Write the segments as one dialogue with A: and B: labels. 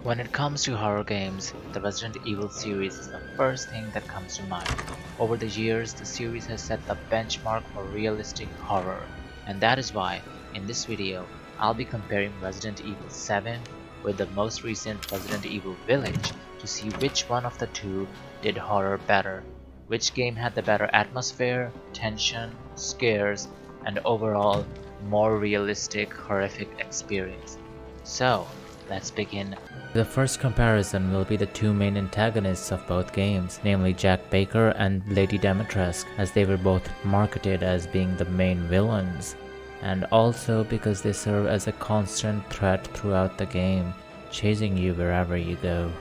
A: When it comes to horror games, the Resident Evil series is the first thing that comes to mind. Over the years, the series has set the benchmark for realistic horror, and that is why, in this video, I'll be comparing Resident Evil 7 with the most recent Resident Evil Village to see which one of the two did horror better, which game had the better atmosphere, tension, scares, and overall more realistic horrific experience. So, let's begin. The first comparison will be the two main antagonists of both games, namely Jack Baker and Lady Dimitrescu, as they were both marketed as being the main villains, and also because they serve as a constant threat throughout the game, chasing you wherever you go.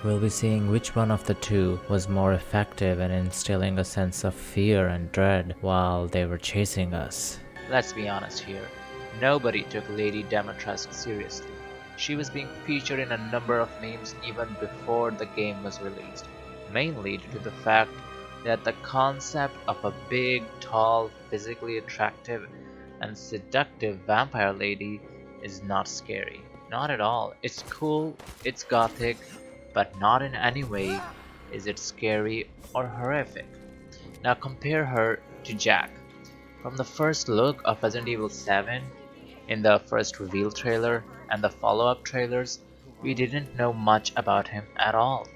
A: We'll be seeing which one of the two was more effective in instilling a sense of fear and dread while they were chasing us. Let's be honest here, nobody took Lady Dimitrescu seriously. She was being featured in a number of memes even before the game was released, mainly due to the fact that the concept of a big, tall, physically attractive, and seductive vampire lady is not scary. Not at all. It's cool, it's gothic, but not in any way is it scary or horrific. Now compare her to Jack. From the first look of Resident Evil 7, in the first reveal trailer and the follow-up trailers, we didn't know much about him at all.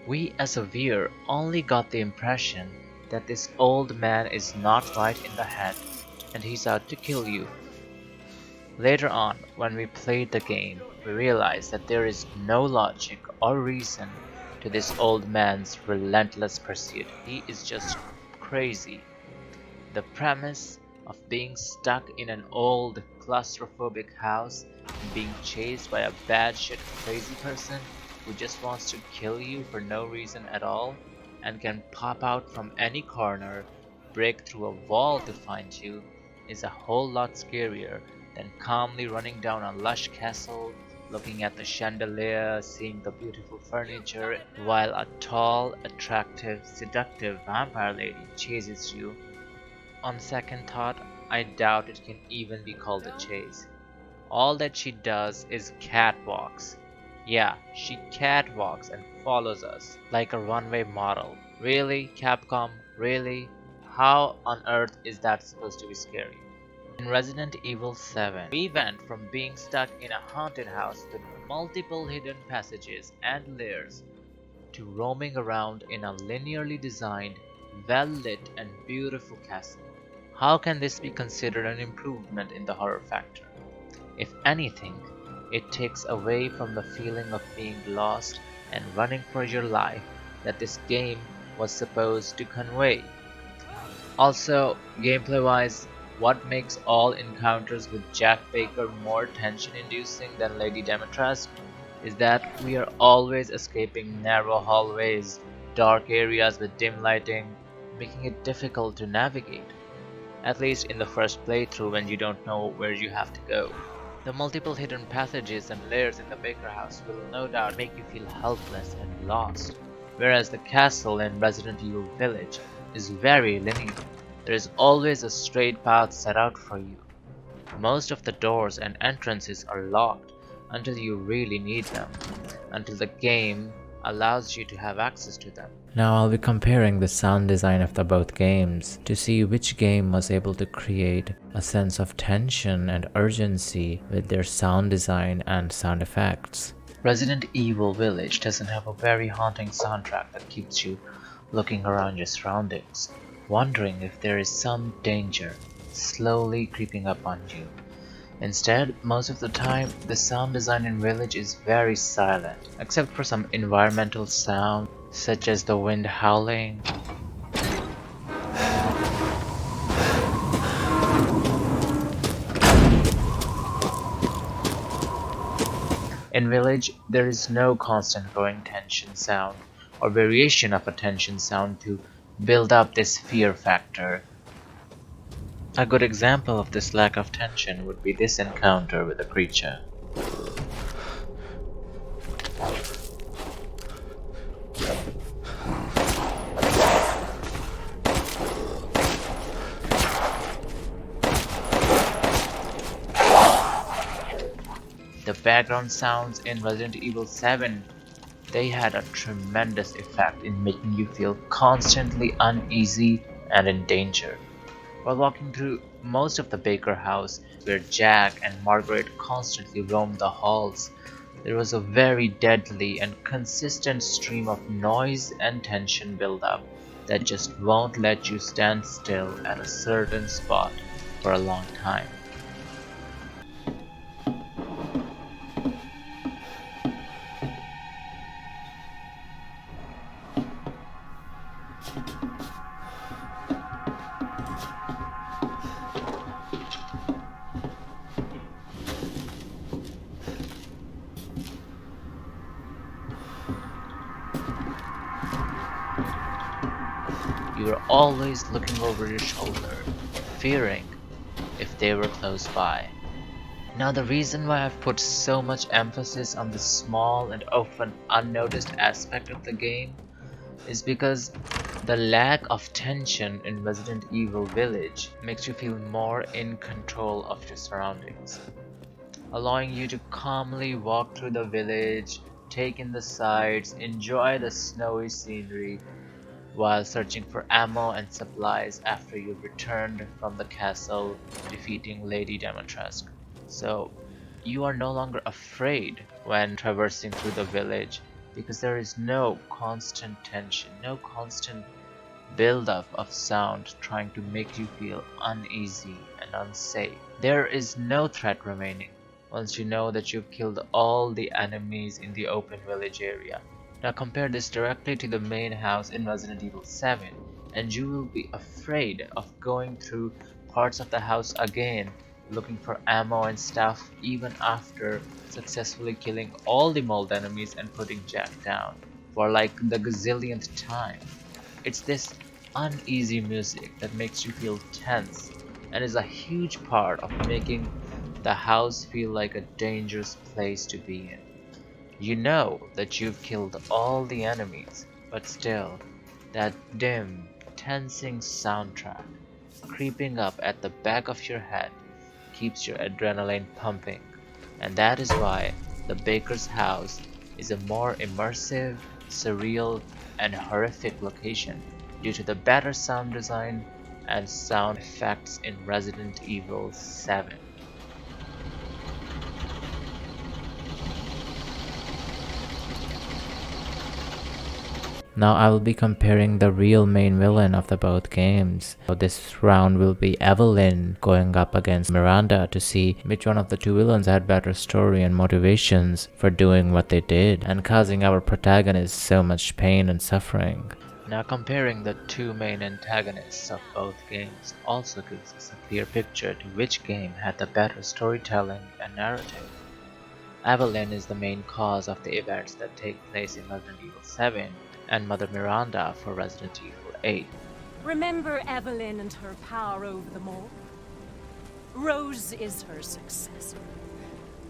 A: We as a viewer only got the impression that this old man is not right in the head and he's out to kill you. Later on, when we played the game, we realized that there is no logic or reason to this old man's relentless pursuit. He is just crazy. The premise of being stuck in an old claustrophobic house and being chased by a batshit crazy person who just wants to kill you for no reason at all and can pop out from any corner, break through a wall to find you, is a whole lot scarier than calmly running down a lush castle, looking at the chandelier, seeing the beautiful furniture, while a tall, attractive, seductive vampire lady chases you. On second thought, I doubt it can even be called a chase. All that she does is catwalks. Yeah, she catwalks and follows us like a runway model. Really, Capcom? Really? How on earth is that supposed to be scary? In Resident Evil 7, we went from being stuck in a haunted house with multiple hidden passages and layers to roaming around in a linearly designed, well-lit and beautiful castle. How can this be considered an improvement in the horror factor? If anything, it takes away from the feeling of being lost and running for your life that this game was supposed to convey. Also, gameplay-wise, what makes all encounters with Jack Baker more tension-inducing than Lady Dimitrescu is that we are always escaping narrow hallways, dark areas with dim lighting, making it difficult to navigate. At least in the first playthrough when you don't know where you have to go. The multiple hidden passages and layers in the Baker house will no doubt make you feel helpless and lost, whereas the castle in Resident Evil Village is very linear. There is always a straight path set out for you. Most of the doors and entrances are locked until you really need them, until the game allows you to have access to them. Now I'll be comparing the sound design of the both games to see which game was able to create a sense of tension and urgency with their sound design and sound effects. Resident Evil Village doesn't have a very haunting soundtrack that keeps you looking around your surroundings, wondering if there is some danger slowly creeping up on you. Instead, most of the time, the sound design in Village is very silent, except for some environmental sound, such as the wind howling. In Village, there is no constant growing tension sound or variation of a tension sound to build up this fear factor. A good example of this lack of tension would be this encounter with a creature. The background sounds in Resident Evil 7, they had a tremendous effect in making you feel constantly uneasy and in danger. While walking through most of the Baker house, where Jack and Margaret constantly roamed the halls, there was a very deadly and consistent stream of noise and tension build up that just won't let you stand still at a certain spot for a long time. You were always looking over your shoulder, fearing if they were close by. Now, the reason why I've put so much emphasis on this small and often unnoticed aspect of the game is because the lack of tension in Resident Evil Village makes you feel more in control of your surroundings, allowing you to calmly walk through the village, take in the sights, enjoy the snowy scenery, while searching for ammo and supplies after you've returned from the castle defeating Lady Dimitrescu. So you are no longer afraid when traversing through the village because there is no constant tension, no constant build-up of sound trying to make you feel uneasy and unsafe. There is no threat remaining once you know that you've killed all the enemies in the open village area. Now compare this directly to the main house in Resident Evil 7 and you will be afraid of going through parts of the house again looking for ammo and stuff even after successfully killing all the mold enemies and putting Jack down for like the gazillionth time. It's this uneasy music that makes you feel tense and is a huge part of making the house feel like a dangerous place to be in. You know that you've killed all the enemies, but still, that dim, tensing soundtrack creeping up at the back of your head keeps your adrenaline pumping, and that is why the Baker's house is a more immersive, surreal, and horrific location due to the better sound design and sound effects in Resident Evil 7. Now I will be comparing the real main villain of the both games. So this round will be Eveline going up against Miranda to see which one of the two villains had better story and motivations for doing what they did and causing our protagonist so much pain and suffering. Now comparing the two main antagonists of both games also gives us a clear picture to which game had the better storytelling and narrative. Eveline is the main cause of the events that take place in Resident Evil 7 and Mother Miranda for Resident Evil 8.
B: Remember Eveline and her power over them all? Rose is her successor.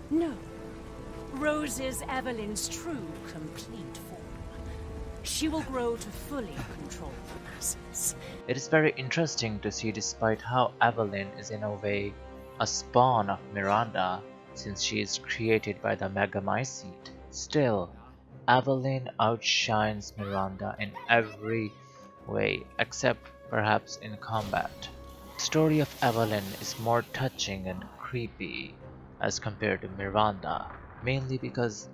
B: No, Rose is Eveline's true, complete form. She will grow to fully control the masses.
A: It is very interesting to see despite how Eveline is in a way a spawn of Miranda since she is created by the Megamycete. Still, Eveline outshines Miranda in every way except perhaps in combat. The story of Eveline is more touching and creepy as compared to Miranda, mainly because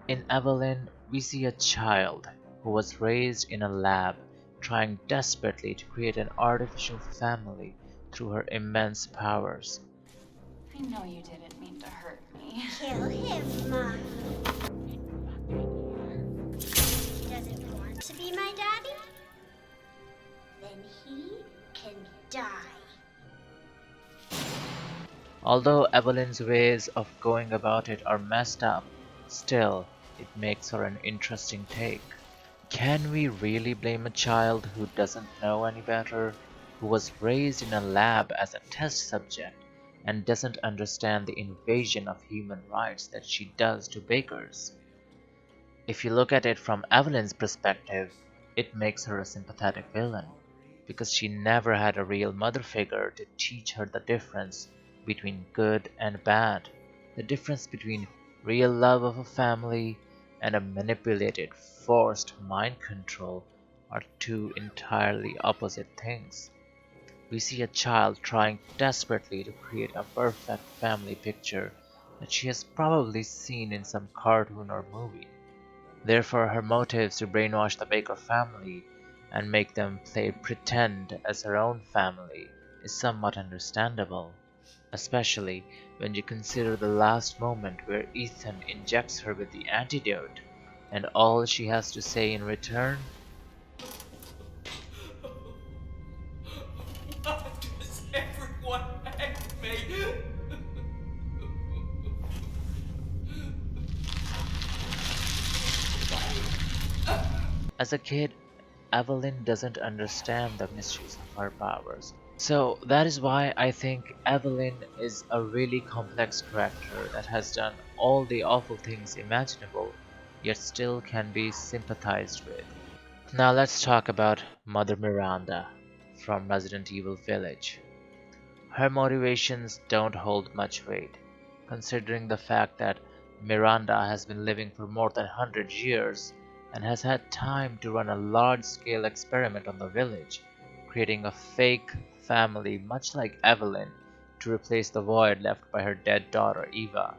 A: in Eveline we see a child who was raised in a lab trying desperately to create an artificial family through her immense powers.
C: I know you didn't mean to hurt me.
D: Kill him, Mommy. Doesn't want to be my daddy? Then he can die.
A: Although Eveline's ways of going about it are messed up, still, it makes her an interesting take. Can we really blame a child who doesn't know any better, who was raised in a lab as a test subject, and doesn't understand the invasion of human rights that she does to bakers? If you look at it from Eveline's perspective, it makes her a sympathetic villain, because she never had a real mother figure to teach her the difference between good and bad, the difference between real love of a family, and a manipulated, forced mind control are two entirely opposite things. We see a child trying desperately to create a perfect family picture that she has probably seen in some cartoon or movie. Therefore, her motives to brainwash the Baker family and make them play pretend as her own family is somewhat understandable, especially when you consider the last moment where Ethan injects her with the antidote, and all she has to say in return.
E: Why does everyone hate me?
A: As a kid, Eveline doesn't understand the mysteries of her powers. So that is why I think Eveline is a really complex character that has done all the awful things imaginable, yet still can be sympathized with. Now let's talk about Mother Miranda from Resident Evil Village. Her motivations don't hold much weight, considering the fact that Miranda has been living for more than 100 years and has had time to run a large-scale experiment on the village, creating a fake family much like Eveline to replace the void left by her dead daughter Eva.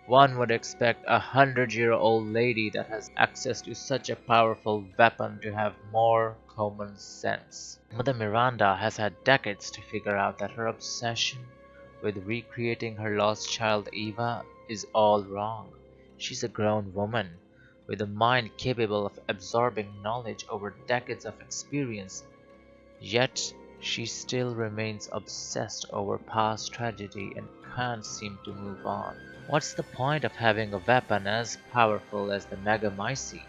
A: One would expect a 100-year-old lady that has access to such a powerful weapon to have more common sense. Mother Miranda has had decades to figure out that her obsession with recreating her lost child Eva is all wrong. She's a grown woman with a mind capable of absorbing knowledge over decades of experience, yet she still remains obsessed over past tragedy and can't seem to move on. What's the point of having a weapon as powerful as the Megamycete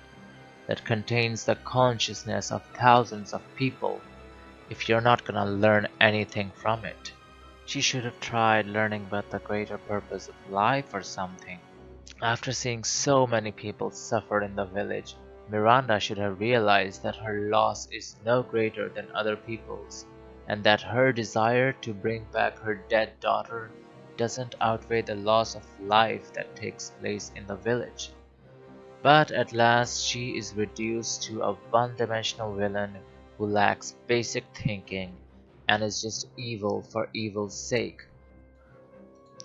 A: that contains the consciousness of thousands of people if you're not gonna learn anything from it? She should have tried learning about the greater purpose of life or something. After seeing so many people suffer in the village, Miranda should have realized that her loss is no greater than other people's, and that her desire to bring back her dead daughter doesn't outweigh the loss of life that takes place in the village. But at last she is reduced to a one-dimensional villain who lacks basic thinking and is just evil for evil's sake.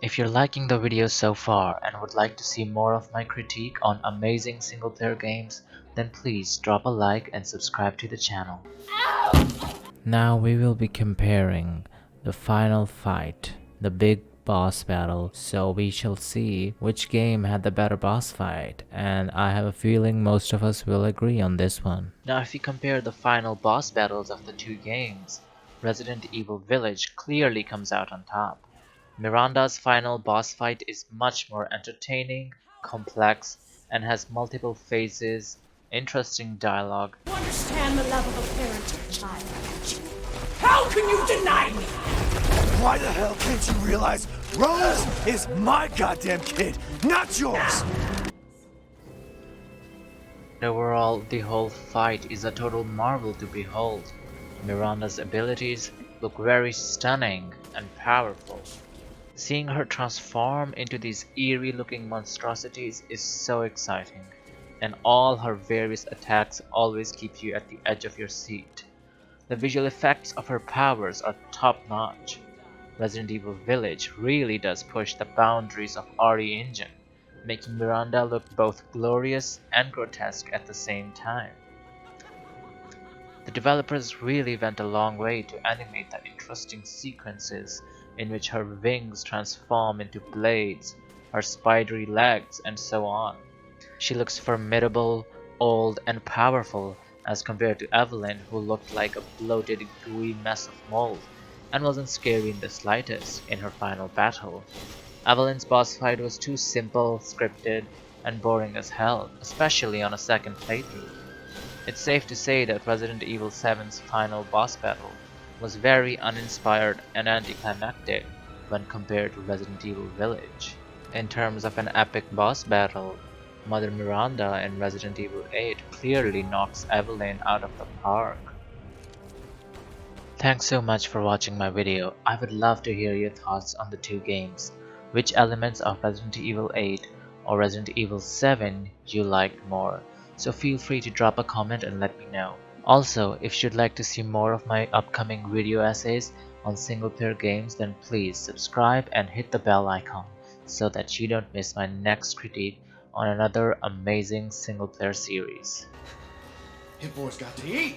A: If you're liking the video so far and would like to see more of my critique on amazing single-player games, then please drop a like and subscribe to the channel. Now we will be comparing the final fight, the big boss battle, so we shall see which game had the better boss fight, and I have a feeling most of us will agree on this one. Now if you compare the final boss battles of the two games, Resident Evil Village clearly comes out on top. Miranda's final boss fight is much more entertaining, complex, and has multiple phases, interesting dialogue,
B: You understand the love of a parent to a child, don't you? How can you deny me?
F: Why the hell can't you realize Rose is my goddamn kid, not yours?
A: Overall, the whole fight is a total marvel to behold. Miranda's abilities look very stunning and powerful. Seeing her transform into these eerie looking monstrosities is so exciting, and all her various attacks always keep you at the edge of your seat. The visual effects of her powers are top notch. Resident Evil Village really does push the boundaries of RE Engine, making Miranda look both glorious and grotesque at the same time. The developers really went a long way to animate the interesting sequences in which her wings transform into blades, her spidery legs, and so on. She looks formidable, old, and powerful as compared to Eveline, who looked like a bloated, gooey mess of mold and wasn't scary in the slightest in her final battle. Eveline's boss fight was too simple, scripted, and boring as hell, especially on a second playthrough. It's safe to say that Resident Evil 7's final boss battle was very uninspired and anticlimactic when compared to Resident Evil Village. In terms of an epic boss battle, Mother Miranda in Resident Evil 8 clearly knocks Eveline out of the park. Thanks so much for watching my video. I would love to hear your thoughts on the two games. Which elements of Resident Evil 8 or Resident Evil 7 you liked more, so feel free to drop a comment and let me know. Also, if you'd like to see more of my upcoming video essays on single player games, then please subscribe and hit the bell icon so that you don't miss my next critique on another amazing single player series.
F: Hit boy's got to eat.